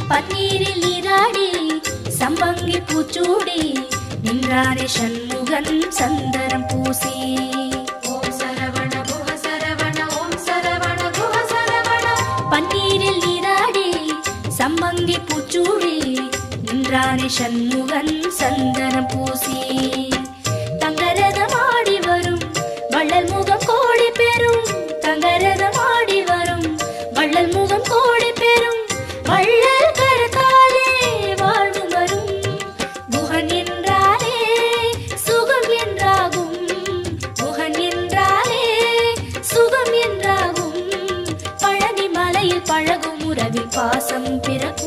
பன்னீரில் நீராடி சம்பங்கி பூச்சூடி நின்றாரே சண்முகன் சந்தனம் பூசி. ஓம் சரவண குஹ சரவண ஓம் சரவண குஹ சரவண. பன்னீரில் நீராடி சம்பங்கி பூச்சூடி நின்றாரே சண்முகன் சந்தனம் பூசி. தங்கரதமாடி வரும் வள்ளல் முகம் கோடி பெறும். தங்கரதமாடி வரும் வள்ளல் முகம் கோடி பெறும். வள்ளல் கரத்தாலே வாழ்வு வரும். குஹன் என்றாலே சுகம் என்றாகும். குஹன் என்றாலே சுகம் என்றாகும். பழனி மலையில் பழகும் உறவில் பாசம் பிறக்கும்.